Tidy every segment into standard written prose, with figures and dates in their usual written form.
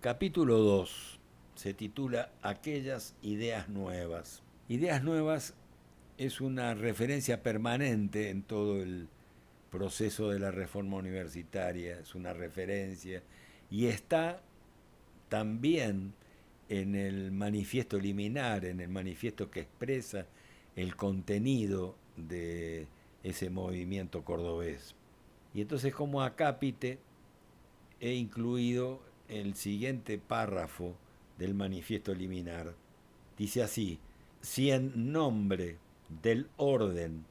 Capítulo 2 se titula Aquellas ideas nuevas. Ideas nuevas es una referencia permanente en todo el proceso de la reforma universitaria, es una referencia y está también en el manifiesto liminar, en el manifiesto que expresa el contenido de ese movimiento cordobés. Y entonces como acápite he incluido el siguiente párrafo del manifiesto liminar. Dice así: si en nombre del orden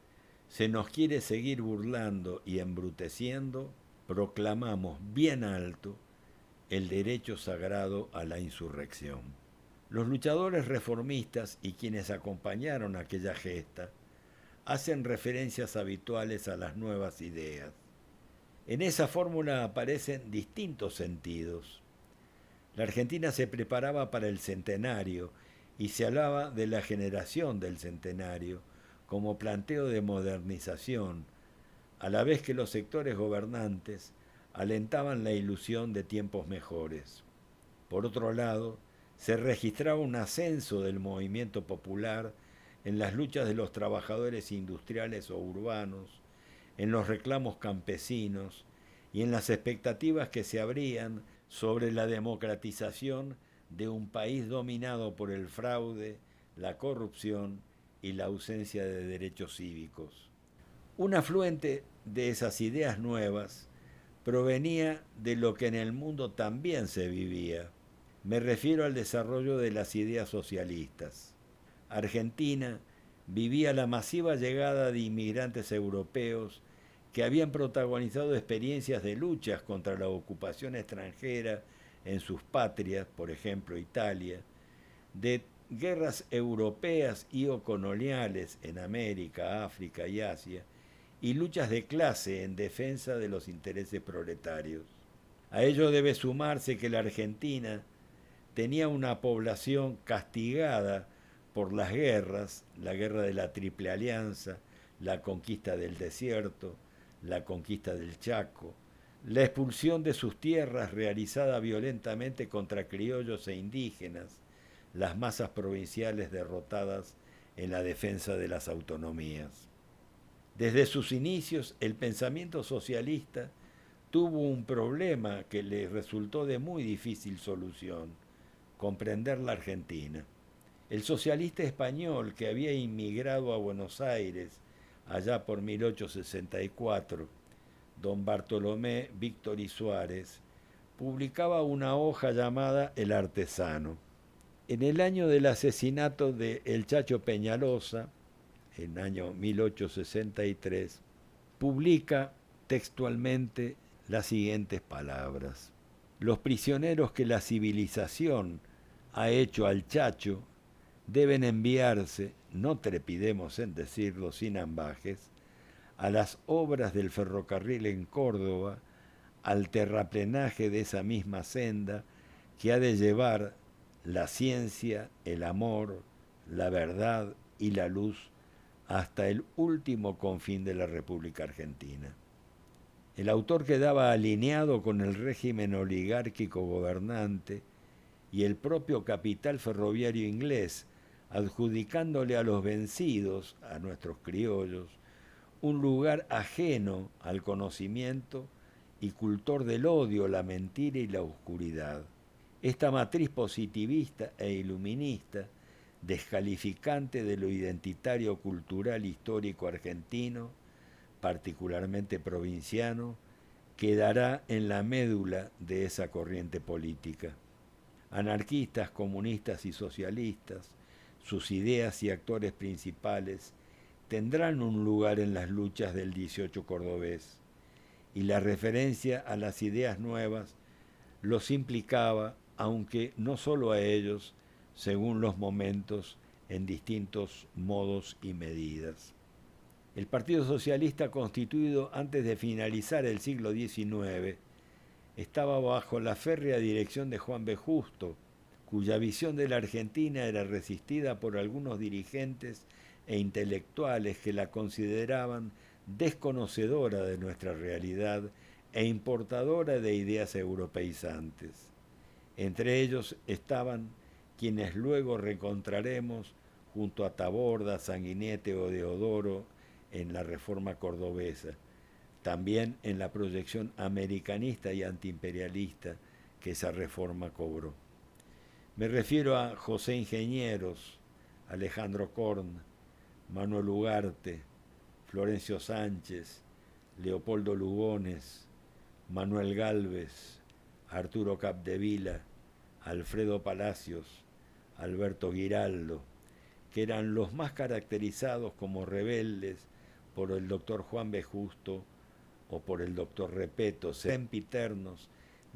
se nos quiere seguir burlando y embruteciendo, proclamamos bien alto el derecho sagrado a la insurrección. Los luchadores reformistas y quienes acompañaron aquella gesta hacen referencias habituales a las nuevas ideas. En esa fórmula aparecen distintos sentidos. La Argentina se preparaba para el centenario y se hablaba de la generación del centenario como planteo de modernización, a la vez que los sectores gobernantes alentaban la ilusión de tiempos mejores. Por otro lado, se registraba un ascenso del movimiento popular en las luchas de los trabajadores industriales o urbanos, en los reclamos campesinos y en las expectativas que se abrían sobre la democratización de un país dominado por el fraude, la corrupción y la ausencia de derechos cívicos. Un afluente de esas ideas nuevas provenía de lo que en el mundo también se vivía. Me refiero al desarrollo de las ideas socialistas. Argentina vivía la masiva llegada de inmigrantes europeos que habían protagonizado experiencias de luchas contra la ocupación extranjera en sus patrias, por ejemplo Italia, de guerras europeas y o coloniales en América, África y Asia, y luchas de clase en defensa de los intereses proletarios. A ello debe sumarse que la Argentina tenía una población castigada por las guerras, la guerra de la Triple Alianza, la conquista del desierto, la conquista del Chaco, la expulsión de sus tierras realizada violentamente contra criollos e indígenas, las masas provinciales derrotadas en la defensa de las autonomías. Desde sus inicios, el pensamiento socialista tuvo un problema que le resultó de muy difícil solución: comprender la Argentina. El socialista español que había inmigrado a Buenos Aires allá por 1864, don Bartolomé Víctor y Suárez, publicaba una hoja llamada El Artesano. En el año del asesinato de El Chacho Peñalosa, en el año 1863, publica textualmente las siguientes palabras: los prisioneros que la civilización ha hecho al Chacho deben enviarse, no trepidemos en decirlo sin ambajes, a las obras del ferrocarril en Córdoba, al terraplenaje de esa misma senda que ha de llevar la ciencia, el amor, la verdad y la luz hasta el último confín de la República Argentina. El autor quedaba alineado con el régimen oligárquico gobernante y el propio capital ferroviario inglés, adjudicándole a los vencidos, a nuestros criollos, un lugar ajeno al conocimiento y cultor del odio, la mentira y la oscuridad. Esta matriz positivista e iluminista, descalificante de lo identitario, cultural, histórico argentino, particularmente provinciano, quedará en la médula de esa corriente política. Anarquistas, comunistas y socialistas, sus ideas y actores principales tendrán un lugar en las luchas del 18 cordobés, y la referencia a las ideas nuevas los implicaba, aunque no solo a ellos, según los momentos, en distintos modos y medidas. El Partido Socialista, constituido antes de finalizar el siglo XIX, estaba bajo la férrea dirección de Juan B. Justo, cuya visión de la Argentina era resistida por algunos dirigentes e intelectuales que la consideraban desconocedora de nuestra realidad e importadora de ideas europeizantes. Entre ellos estaban quienes luego reencontraremos junto a Taborda, Sanguinetti o Deodoro en la Reforma cordobesa, también en la proyección americanista y antiimperialista que esa reforma cobró. Me refiero a José Ingenieros, Alejandro Korn, Manuel Ugarte, Florencio Sánchez, Leopoldo Lugones, Manuel Gálvez, Arturo Capdevila, Alfredo Palacios, Alberto Giraldo, que eran los más caracterizados como rebeldes por el doctor Juan B. Justo o por el doctor Repeto, sempiternos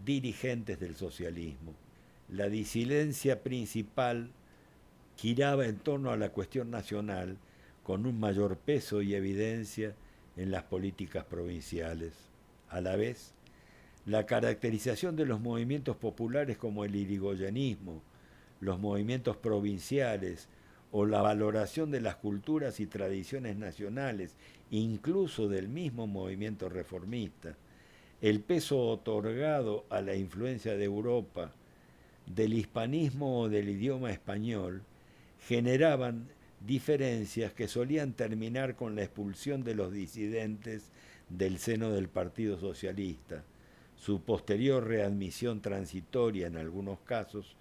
dirigentes del socialismo. La disidencia principal giraba en torno a la cuestión nacional con un mayor peso y evidencia en las políticas provinciales. A la vez, la caracterización de los movimientos populares como el irigoyenismo, los movimientos provinciales o la valoración de las culturas y tradiciones nacionales, incluso del mismo movimiento reformista, el peso otorgado a la influencia de Europa, del hispanismo o del idioma español, generaban diferencias que solían terminar con la expulsión de los disidentes del seno del Partido Socialista, su posterior readmisión transitoria en algunos casos,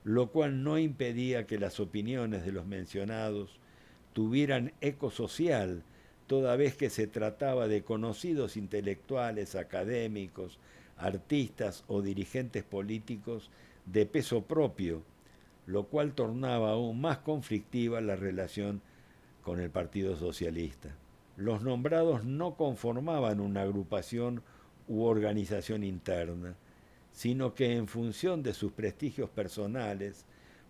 lo cual no impedía que las opiniones de los mencionados tuvieran eco social, toda vez que se trataba de conocidos intelectuales, académicos, artistas o dirigentes políticos de peso propio, lo cual tornaba aún más conflictiva la relación con el Partido Socialista. Los nombrados no conformaban una agrupación u organización interna, sino que en función de sus prestigios personales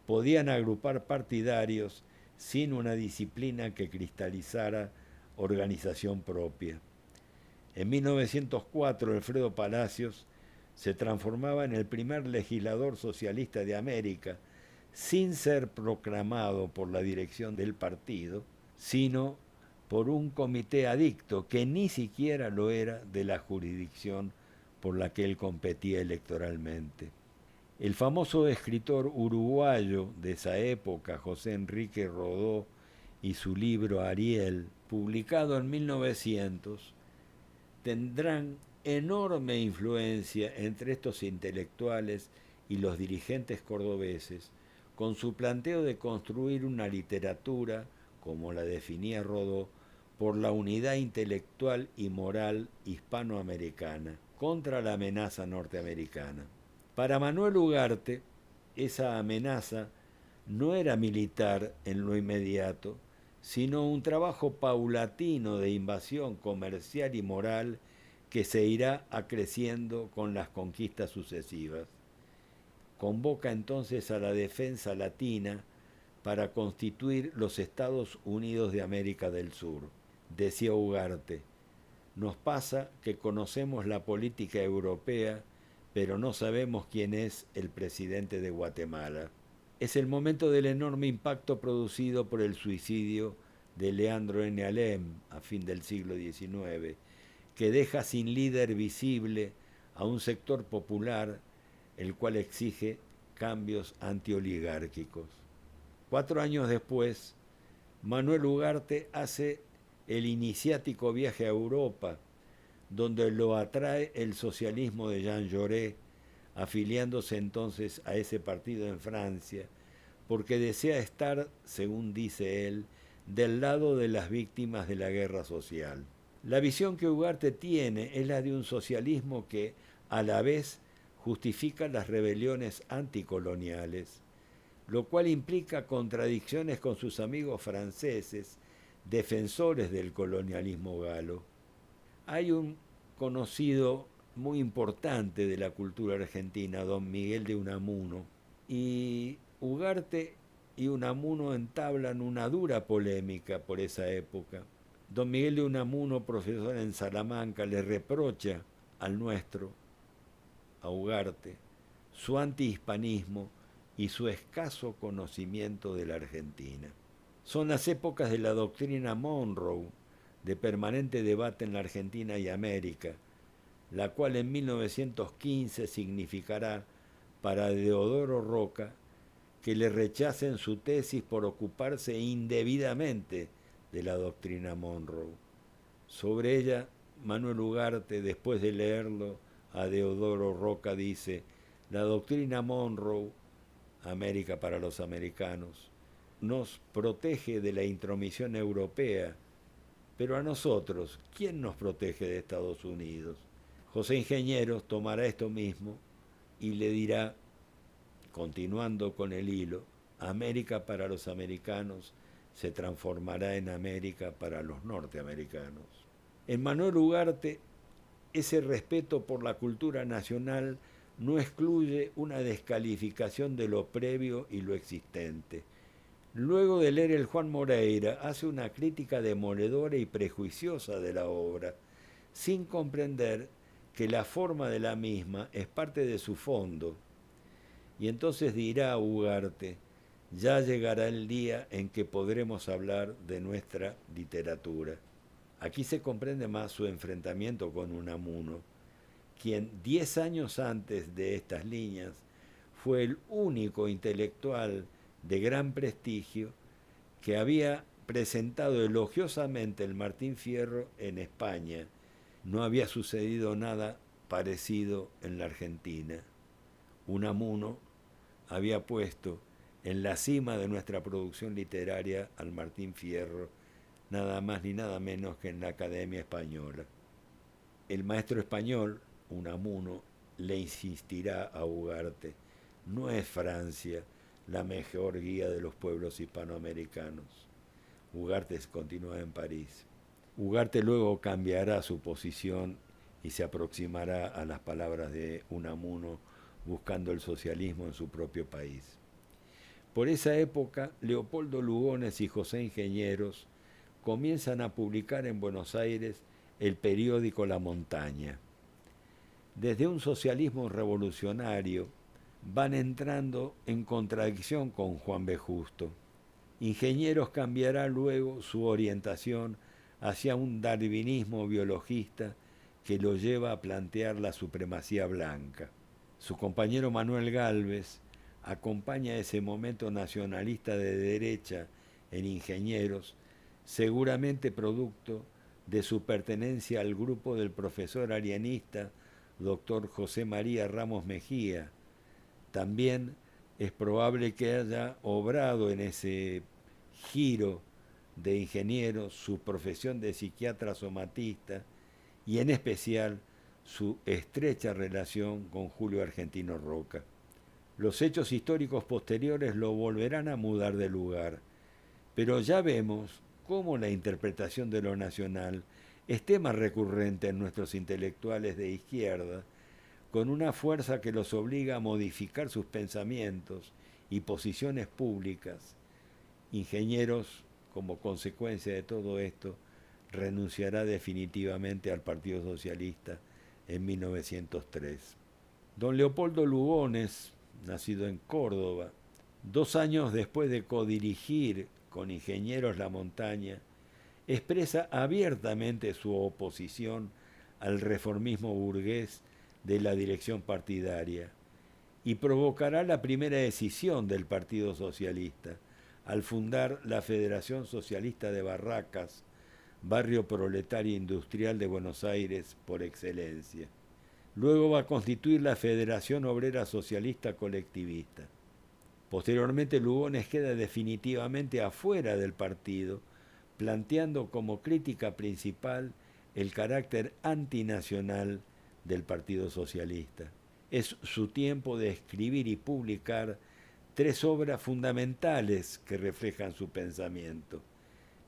podían agrupar partidarios sin una disciplina que cristalizara organización propia. En 1904, Alfredo Palacios se transformaba en el primer legislador socialista de América, sin ser proclamado por la dirección del partido, sino por un comité adicto que ni siquiera lo era de la jurisdicción por la que él competía electoralmente. El famoso escritor uruguayo de esa época, José Enrique Rodó, y su libro Ariel, publicado en 1900, tendrán enorme influencia entre estos intelectuales y los dirigentes cordobeses, con su planteo de construir una literatura, como la definía Rodó, por la unidad intelectual y moral hispanoamericana, contra la amenaza norteamericana. Para Manuel Ugarte, esa amenaza no era militar en lo inmediato, sino un trabajo paulatino de invasión comercial y moral que se irá acreciendo con las conquistas sucesivas. Convoca entonces a la defensa latina para constituir los Estados Unidos de América del Sur. Decía Ugarte, nos pasa que conocemos la política europea, pero no sabemos quién es el presidente de Guatemala. Es el momento del enorme impacto producido por el suicidio de Leandro N. Alem a fin del siglo XIX, que deja sin líder visible a un sector popular el cual exige cambios antioligárquicos. 4 años después, Manuel Ugarte hace el iniciático viaje a Europa, donde lo atrae el socialismo de Jean Jaurès, afiliándose entonces a ese partido en Francia, porque desea estar, según dice él, del lado de las víctimas de la guerra social. La visión que Ugarte tiene es la de un socialismo que, a la vez, justifica las rebeliones anticoloniales, lo cual implica contradicciones con sus amigos franceses, defensores del colonialismo galo. Hay un conocido muy importante de la cultura argentina, don Miguel de Unamuno, y Ugarte y Unamuno entablan una dura polémica por esa época. Don Miguel de Unamuno, profesor en Salamanca, le reprocha al nuestro, a Ugarte, su antihispanismo y su escaso conocimiento de la Argentina. Son las épocas de la doctrina Monroe, de permanente debate en la Argentina y América, la cual en 1915 significará para Deodoro Roca que le rechacen su tesis por ocuparse indebidamente de la doctrina Monroe. Sobre ella, Manuel Ugarte, después de leerlo a Deodoro Roca, dice: la doctrina Monroe, América para los americanos, nos protege de la intromisión europea, pero a nosotros, ¿quién nos protege de Estados Unidos? José Ingenieros tomará esto mismo y le dirá, continuando con el hilo: América para los americanos se transformará en América para los norteamericanos. En Manuel Ugarte, ese respeto por la cultura nacional no excluye una descalificación de lo previo y lo existente. Luego de leer el Juan Moreira, hace una crítica demoledora y prejuiciosa de la obra, sin comprender que la forma de la misma es parte de su fondo. Y entonces dirá Ugarte: ya llegará el día en que podremos hablar de nuestra literatura. Aquí se comprende más su enfrentamiento con Unamuno, quien 10 años antes de estas líneas fue el único intelectual de gran prestigio que había presentado elogiosamente el Martín Fierro en España. No había sucedido nada parecido en la Argentina. Unamuno había puesto en la cima de nuestra producción literaria al Martín Fierro, nada más ni nada menos que en la Academia Española. El maestro español, Unamuno, le insistirá a Ugarte: no es Francia la mejor guía de los pueblos hispanoamericanos. Ugarte continúa en París. Ugarte luego cambiará su posición y se aproximará a las palabras de Unamuno, buscando el socialismo en su propio país. Por esa época, Leopoldo Lugones y José Ingenieros comienzan a publicar en Buenos Aires el periódico La Montaña. Desde un socialismo revolucionario van entrando en contradicción con Juan B. Justo. Ingenieros cambiará luego su orientación hacia un darwinismo biologista que lo lleva a plantear la supremacía blanca. Su compañero Manuel Gálvez acompaña ese momento nacionalista de derecha en Ingenieros, seguramente producto de su pertenencia al grupo del profesor arianista doctor José María Ramos Mejía. También es probable que haya obrado en ese giro de Ingenieros su profesión de psiquiatra somatista y en especial su estrecha relación con Julio Argentino Roca. Los hechos históricos posteriores lo volverán a mudar de lugar, pero ya vemos cómo la interpretación de lo nacional es tema recurrente en nuestros intelectuales de izquierda, con una fuerza que los obliga a modificar sus pensamientos y posiciones públicas. Ingenieros, como consecuencia de todo esto, renunciará definitivamente al Partido Socialista en 1903. Don Leopoldo Lugones, nacido en Córdoba, 2 años después de codirigir con Ingenieros La Montaña, expresa abiertamente su oposición al reformismo burgués de la dirección partidaria y provocará la primera escisión del Partido Socialista al fundar la Federación Socialista de Barracas, barrio proletario industrial de Buenos Aires por excelencia. Luego va a constituir la Federación Obrera Socialista Colectivista. Posteriormente Lugones queda definitivamente afuera del partido, planteando como crítica principal el carácter antinacional del Partido Socialista. Es su tiempo de escribir y publicar 3 obras fundamentales que reflejan su pensamiento: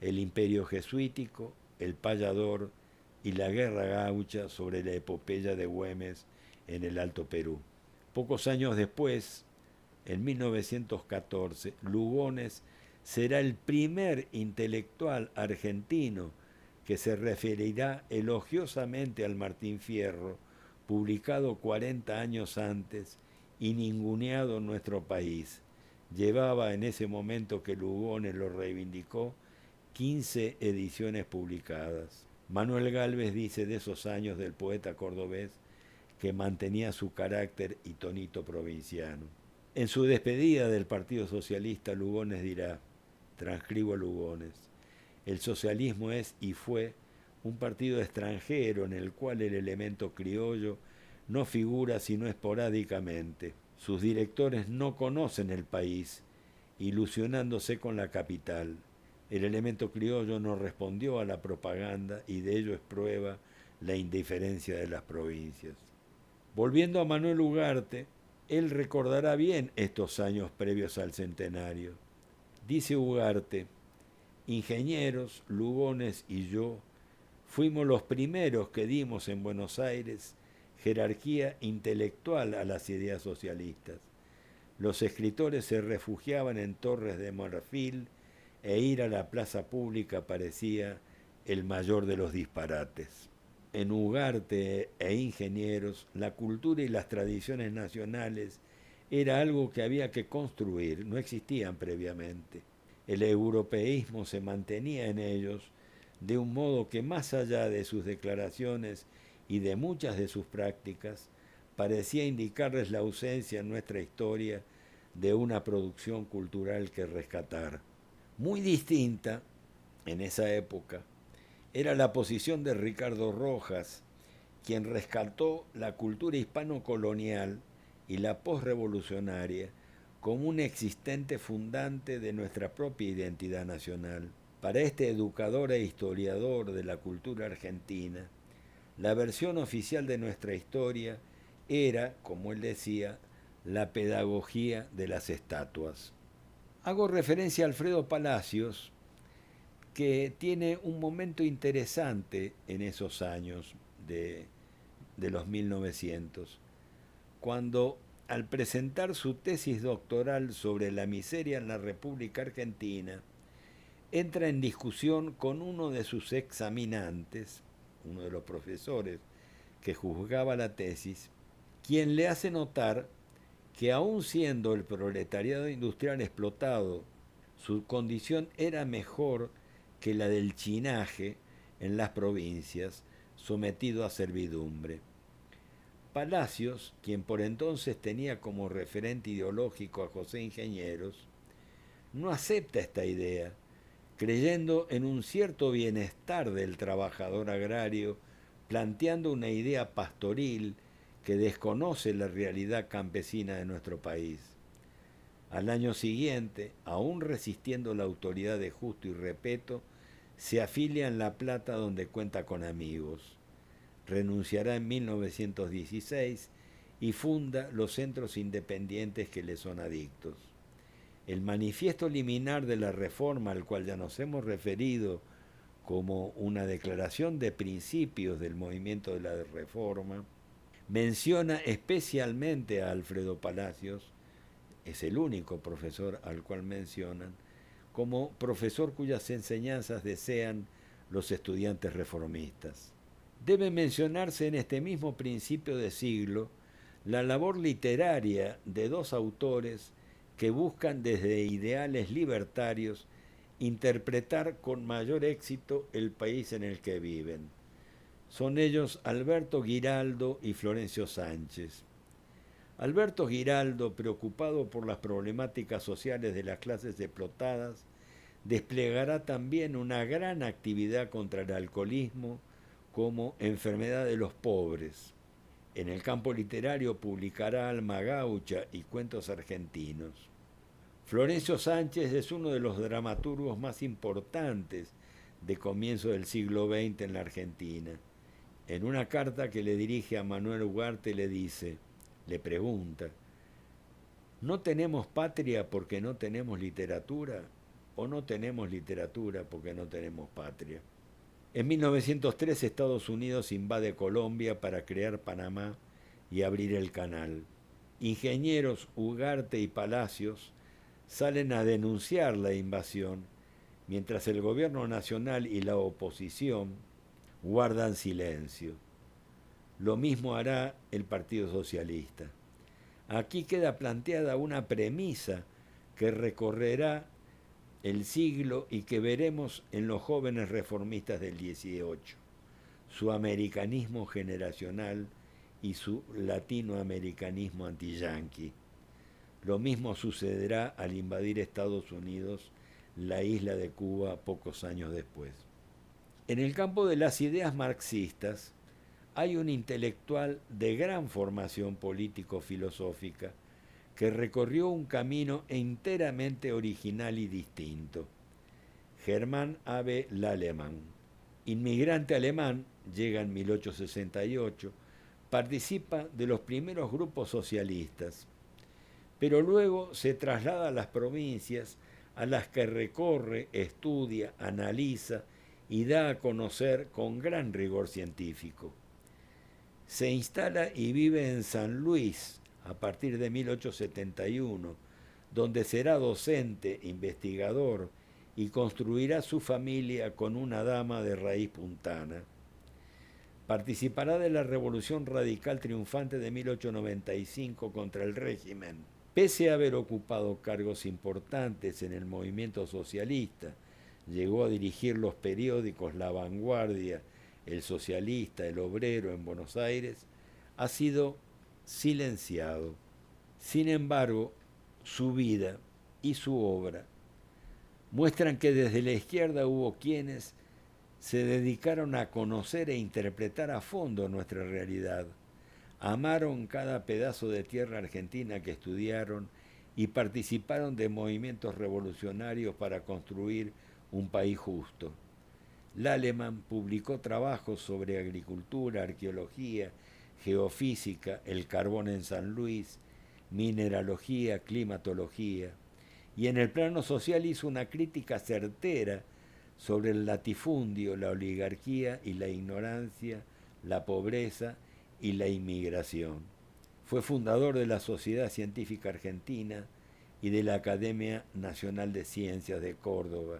El Imperio Jesuítico, El Payador y La Guerra Gaucha sobre la epopeya de Güemes en el Alto Perú. Pocos años después, en 1914, Lugones será el primer intelectual argentino que se referirá elogiosamente al Martín Fierro, publicado 40 años antes y ninguneado en nuestro país. Llevaba en ese momento que Lugones lo reivindicó 15 ediciones publicadas. Manuel Gálvez dice de esos años del poeta cordobés que mantenía su carácter y tonito provinciano. En su despedida del Partido Socialista, Lugones dirá, transcribo a Lugones, el socialismo es y fue un partido extranjero en el cual el elemento criollo no figura sino esporádicamente. Sus directores no conocen el país, ilusionándose con la capital. El elemento criollo no respondió a la propaganda y de ello es prueba la indiferencia de las provincias. Volviendo a Manuel Ugarte, él recordará bien estos años previos al centenario. Dice Ugarte, ingenieros, Lugones y yo fuimos los primeros que dimos en Buenos Aires jerarquía intelectual a las ideas socialistas. Los escritores se refugiaban en torres de marfil e ir a la plaza pública parecía el mayor de los disparates. En Ugarte e ingenieros, la cultura y las tradiciones nacionales era algo que había que construir, no existían previamente. El europeísmo se mantenía en ellos de un modo que más allá de sus declaraciones y de muchas de sus prácticas, parecía indicarles la ausencia en nuestra historia de una producción cultural que rescatar. Muy distinta, en esa época, era la posición de Ricardo Rojas, quien rescató la cultura hispano-colonial y la posrevolucionaria como un existente fundante de nuestra propia identidad nacional. Para este educador e historiador de la cultura argentina, la versión oficial de nuestra historia era, como él decía, la pedagogía de las estatuas. Hago referencia a Alfredo Palacios, que tiene un momento interesante en esos años de los 1900, cuando al presentar su tesis doctoral sobre la miseria en la República Argentina, entra en discusión con uno de sus examinantes, uno de los profesores que juzgaba la tesis, quien le hace notar que aun siendo el proletariado industrial explotado, su condición era mejor que la del chinaje en las provincias, sometido a servidumbre. Palacios, quien por entonces tenía como referente ideológico a José Ingenieros, no acepta esta idea, creyendo en un cierto bienestar del trabajador agrario, planteando una idea pastoril que desconoce la realidad campesina de nuestro país. Al año siguiente, aún resistiendo la autoridad de Justo y Repetto, se afilia en La Plata, donde cuenta con amigos. Renunciará en 1916 y funda los centros independientes que le son adictos. El manifiesto liminar de la reforma, al cual ya nos hemos referido como una declaración de principios del movimiento de la reforma, menciona especialmente a Alfredo Palacios, es el único profesor al cual mencionan, como profesor cuyas enseñanzas desean los estudiantes reformistas. Debe mencionarse en este mismo principio de siglo la labor literaria de dos autores que buscan desde ideales libertarios interpretar con mayor éxito el país en el que viven. Son ellos Alberto Giraldo y Florencio Sánchez. Alberto Giraldo, preocupado por las problemáticas sociales de las clases explotadas, desplegará también una gran actividad contra el alcoholismo como enfermedad de los pobres. En el campo literario publicará Alma Gaucha y Cuentos Argentinos. Florencio Sánchez es uno de los dramaturgos más importantes de comienzo del siglo XX en la Argentina. En una carta que le dirige a Manuel Ugarte le pregunta, ¿no tenemos patria porque no tenemos literatura? ¿O no tenemos literatura porque no tenemos patria? En 1903 Estados Unidos invade Colombia para crear Panamá y abrir el canal. Ingenieros, Ugarte y Palacios salen a denunciar la invasión, mientras el gobierno nacional y la oposición guardan silencio. Lo mismo hará el Partido Socialista. Aquí queda planteada una premisa que recorrerá el siglo y que veremos en los jóvenes reformistas del 18, su americanismo generacional y su latinoamericanismo antiyanqui. Lo mismo sucederá al invadir Estados Unidos la isla de Cuba pocos años después. En el campo de las ideas marxistas hay un intelectual de gran formación político-filosófica que recorrió un camino enteramente original y distinto. Germán Abbe Laleman, inmigrante alemán, llega en 1868, participa de los primeros grupos socialistas, pero luego se traslada a las provincias a las que recorre, estudia, analiza y da a conocer con gran rigor científico. Se instala y vive en San Luis a partir de 1871, donde será docente, investigador y construirá su familia con una dama de raíz puntana. Participará de la Revolución Radical triunfante de 1895 contra el régimen. Pese a haber ocupado cargos importantes en el movimiento socialista, llegó a dirigir los periódicos La Vanguardia, El Socialista, El Obrero en Buenos Aires, ha sido silenciado. Sin embargo, su vida y su obra muestran que desde la izquierda hubo quienes se dedicaron a conocer e interpretar a fondo nuestra realidad. Amaron cada pedazo de tierra argentina que estudiaron y participaron de movimientos revolucionarios para construir un país justo. Laleman publicó trabajos sobre agricultura, arqueología, geofísica, el carbón en San Luis, mineralogía, climatología, y en el plano social hizo una crítica certera sobre el latifundio, la oligarquía y la ignorancia, la pobreza y la inmigración. Fue fundador de la Sociedad Científica Argentina y de la Academia Nacional de Ciencias de Córdoba,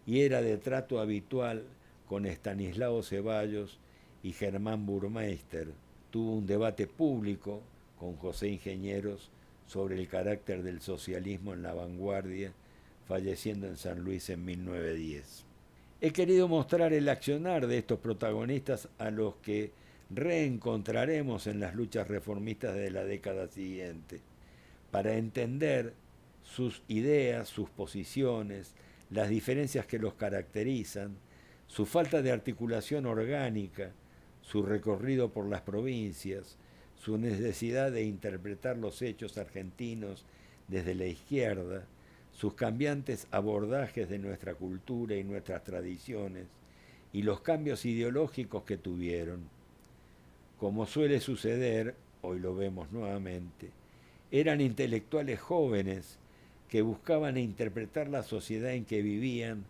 y era de trato habitual con Estanislao Ceballos y Germán Burmeister. Tuvo un debate público con José Ingenieros sobre el carácter del socialismo en la vanguardia, falleciendo en San Luis en 1910. He querido mostrar el accionar de estos protagonistas a los que reencontraremos en las luchas reformistas de la década siguiente, para entender sus ideas, sus posiciones, las diferencias que los caracterizan, su falta de articulación orgánica, su recorrido por las provincias, su necesidad de interpretar los hechos argentinos desde la izquierda, sus cambiantes abordajes de nuestra cultura y nuestras tradiciones, y los cambios ideológicos que tuvieron. Como suele suceder, hoy lo vemos nuevamente, eran intelectuales jóvenes que buscaban interpretar la sociedad en que vivían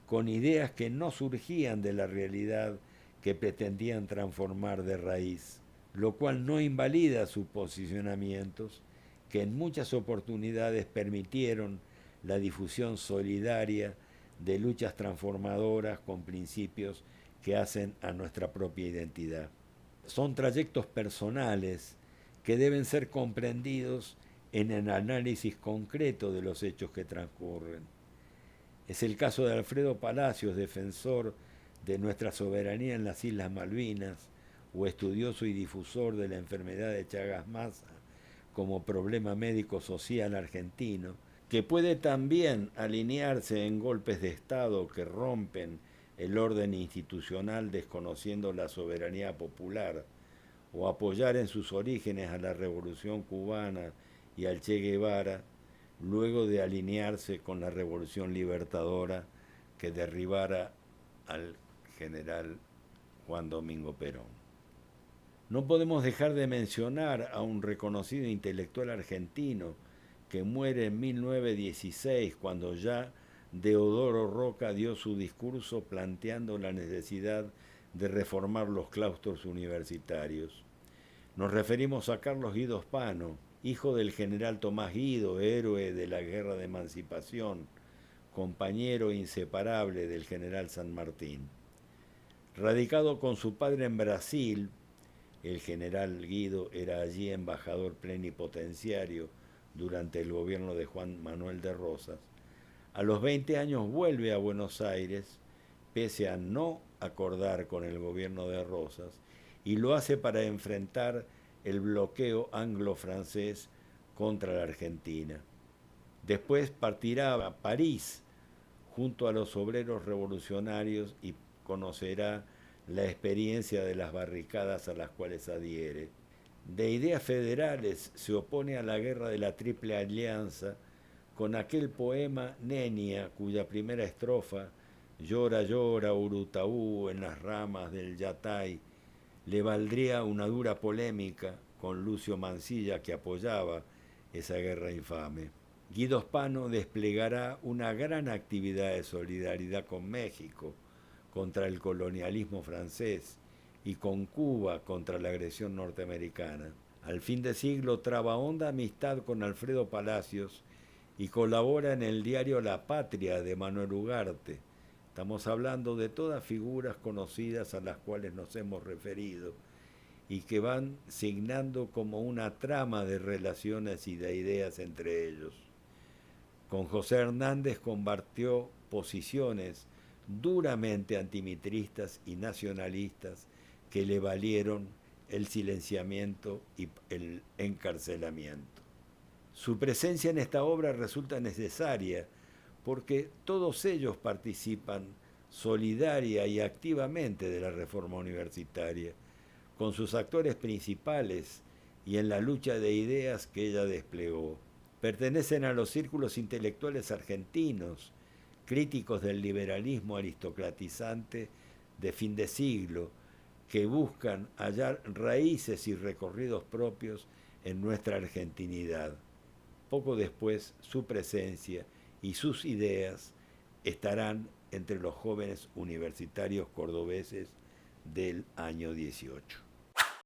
con ideas que no surgían de la realidad que pretendían transformar de raíz, lo cual no invalida sus posicionamientos, que en muchas oportunidades permitieron la difusión solidaria de luchas transformadoras con principios que hacen a nuestra propia identidad. Son trayectos personales que deben ser comprendidos en el análisis concreto de los hechos que transcurren. Es el caso de Alfredo Palacios, defensor de nuestra soberanía en las Islas Malvinas, o estudioso y difusor de la enfermedad de Chagas-Massa como problema médico-social argentino, que puede también alinearse en golpes de Estado que rompen el orden institucional desconociendo la soberanía popular, o apoyar en sus orígenes a la Revolución Cubana y al Che Guevara, luego de alinearse con la Revolución Libertadora que derribara al general Juan Domingo Perón. No podemos dejar de mencionar a un reconocido intelectual argentino que muere en 1916, cuando ya Deodoro Roca dio su discurso planteando la necesidad de reformar los claustros universitarios. Nos referimos a Carlos Guido Spano, hijo del general Tomás Guido, héroe de la Guerra de Emancipación, compañero inseparable del general San Martín. Radicado con su padre en Brasil, el general Guido era allí embajador plenipotenciario durante el gobierno de Juan Manuel de Rosas. A los 20 años vuelve a Buenos Aires, pese a no acordar con el gobierno de Rosas, y lo hace para enfrentar el bloqueo anglo-francés contra la Argentina. Después partirá a París junto a los obreros revolucionarios y conocerá la experiencia de las barricadas a las cuales adhiere. De ideas federales se opone a la guerra de la Triple Alianza con aquel poema Nenia, cuya primera estrofa, llora, llora, Urutaú, en las ramas del Yatay, le valdría una dura polémica con Lucio Mansilla, que apoyaba esa guerra infame. Guido Spano desplegará una gran actividad de solidaridad con México contra el colonialismo francés y con Cuba contra la agresión norteamericana. Al fin de siglo traba honda amistad con Alfredo Palacios y colabora en el diario La Patria de Manuel Ugarte. Estamos hablando de todas figuras conocidas a las cuales nos hemos referido y que van signando como una trama de relaciones y de ideas entre ellos. Con José Hernández compartió posiciones duramente antimitristas y nacionalistas que le valieron el silenciamiento y el encarcelamiento. Su presencia en esta obra resulta necesaria porque todos ellos participan solidaria y activamente de la reforma universitaria, con sus actores principales y en la lucha de ideas que ella desplegó. Pertenecen a los círculos intelectuales argentinos, críticos del liberalismo aristocratizante de fin de siglo, que buscan hallar raíces y recorridos propios en nuestra argentinidad. Poco después, su presencia y sus ideas estarán entre los jóvenes universitarios cordobeses del año 18.